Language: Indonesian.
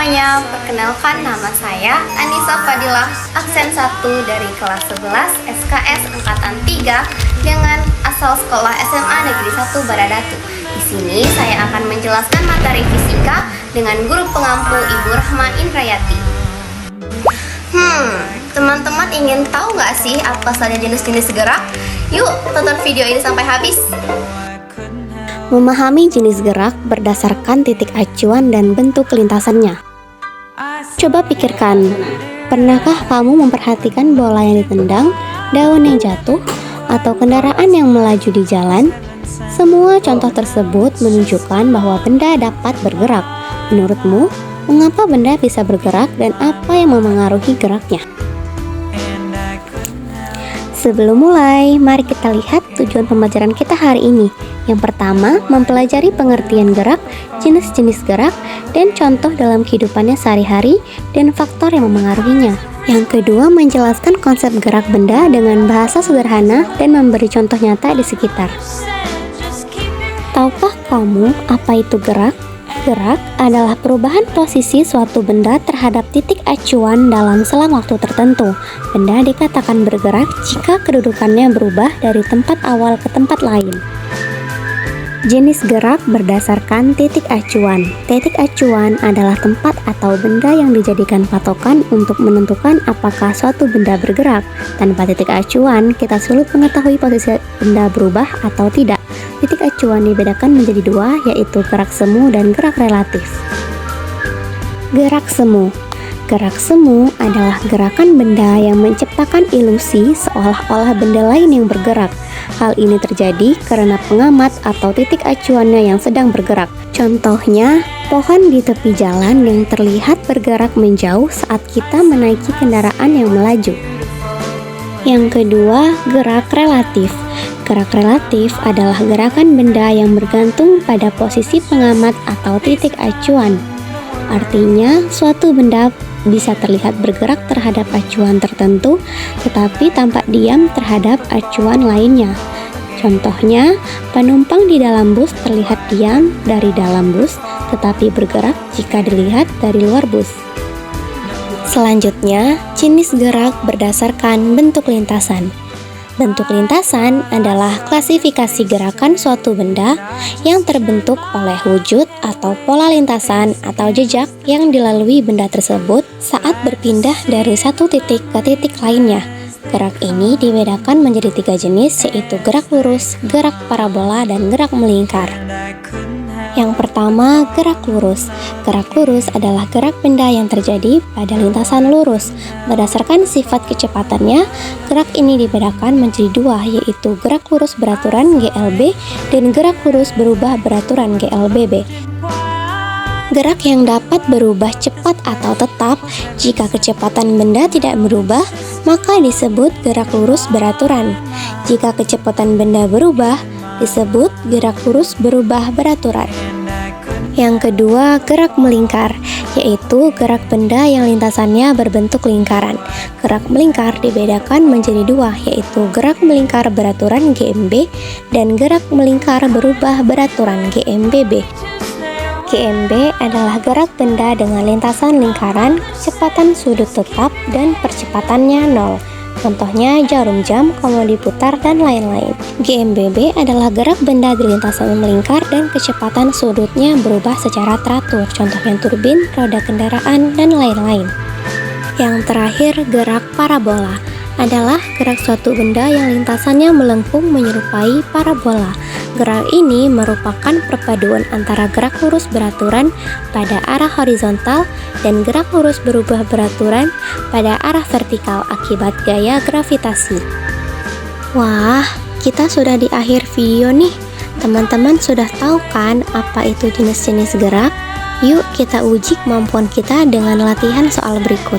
semuanya, perkenalkan nama saya Anissa Fadilah, absen 1 dari kelas 11 SKS Angkatan 3 dengan asal sekolah SMA Negeri 1 Baradatu. Di sini saya akan menjelaskan materi fisika dengan guru pengampu Ibu Rahma Indrayati. Teman-teman ingin tahu nggak sih apa saja jenis-jenis gerak? Yuk tonton video ini sampai habis. Memahami jenis gerak berdasarkan titik acuan dan bentuk lintasannya. Coba pikirkan, pernahkah kamu memperhatikan bola yang ditendang, daun yang jatuh, atau kendaraan yang melaju di jalan? Semua contoh tersebut menunjukkan bahwa benda dapat bergerak. Menurutmu, mengapa benda bisa bergerak dan apa yang memengaruhi geraknya? Sebelum mulai, mari kita lihat tujuan pembelajaran kita hari ini. Yang pertama, mempelajari pengertian gerak, jenis-jenis gerak, dan contoh dalam kehidupannya sehari-hari, dan faktor yang memengaruhinya. Yang kedua, menjelaskan konsep gerak benda dengan bahasa sederhana dan memberi contoh nyata di sekitar. Tahukah kamu apa itu gerak? Gerak adalah perubahan posisi suatu benda terhadap titik acuan dalam selang waktu tertentu. Benda dikatakan bergerak jika kedudukannya berubah dari tempat awal ke tempat lain. Jenis gerak berdasarkan titik acuan. Titik acuan adalah tempat atau benda yang dijadikan patokan untuk menentukan apakah suatu benda bergerak. Tanpa titik acuan, kita sulit mengetahui posisi benda berubah atau tidak. Titik acuan dibedakan menjadi dua, yaitu gerak semu dan gerak relatif. Gerak semu. Gerak semu adalah gerakan benda yang menciptakan ilusi seolah-olah benda lain yang bergerak. Hal ini terjadi karena pengamat atau titik acuannya yang sedang bergerak. Contohnya, pohon di tepi jalan yang terlihat bergerak menjauh saat kita menaiki kendaraan yang melaju. Yang kedua, gerak relatif. Gerak relatif adalah gerakan benda yang bergantung pada posisi pengamat atau titik acuan. Artinya, suatu benda bisa terlihat bergerak terhadap acuan tertentu, tetapi tampak diam terhadap acuan lainnya. Contohnya, penumpang di dalam bus terlihat diam dari dalam bus, tetapi bergerak jika dilihat dari luar bus. Selanjutnya, jenis gerak berdasarkan bentuk lintasan. Bentuk lintasan adalah klasifikasi gerakan suatu benda yang terbentuk oleh wujud atau pola lintasan atau jejak yang dilalui benda tersebut saat berpindah dari satu titik ke titik lainnya. Gerak ini dibedakan menjadi 3 jenis, yaitu gerak lurus, gerak parabola, dan gerak melingkar. Yang pertama, gerak lurus. Gerak lurus adalah gerak benda yang terjadi pada lintasan lurus. Berdasarkan sifat kecepatannya, gerak ini dibedakan menjadi 2, yaitu gerak lurus beraturan GLB dan gerak lurus berubah beraturan GLBB. Gerak yang dapat berubah cepat atau tetap. Jika kecepatan benda tidak berubah, maka disebut gerak lurus beraturan. Jika kecepatan benda berubah, disebut gerak lurus berubah beraturan. Yang kedua, gerak melingkar, yaitu gerak benda yang lintasannya berbentuk lingkaran. Gerak melingkar dibedakan menjadi 2, yaitu gerak melingkar beraturan GMB dan gerak melingkar berubah beraturan GMBB. GMB adalah gerak benda dengan lintasan lingkaran, kecepatan sudut tetap, dan percepatannya 0. Contohnya jarum jam, komodi putar, dan lain-lain. GMBB adalah gerak benda di lintasan melingkar dan kecepatan sudutnya berubah secara teratur. Contohnya turbin, roda kendaraan, dan lain-lain. Yang terakhir, gerak parabola adalah gerak suatu benda yang lintasannya melengkung menyerupai parabola. Gerak ini merupakan perpaduan antara gerak lurus beraturan pada arah horizontal dan gerak lurus berubah beraturan pada arah vertikal akibat gaya gravitasi. Wah, kita sudah di akhir video nih. Teman-teman sudah tahu kan apa itu jenis-jenis gerak? Yuk kita uji kemampuan kita dengan latihan soal berikut.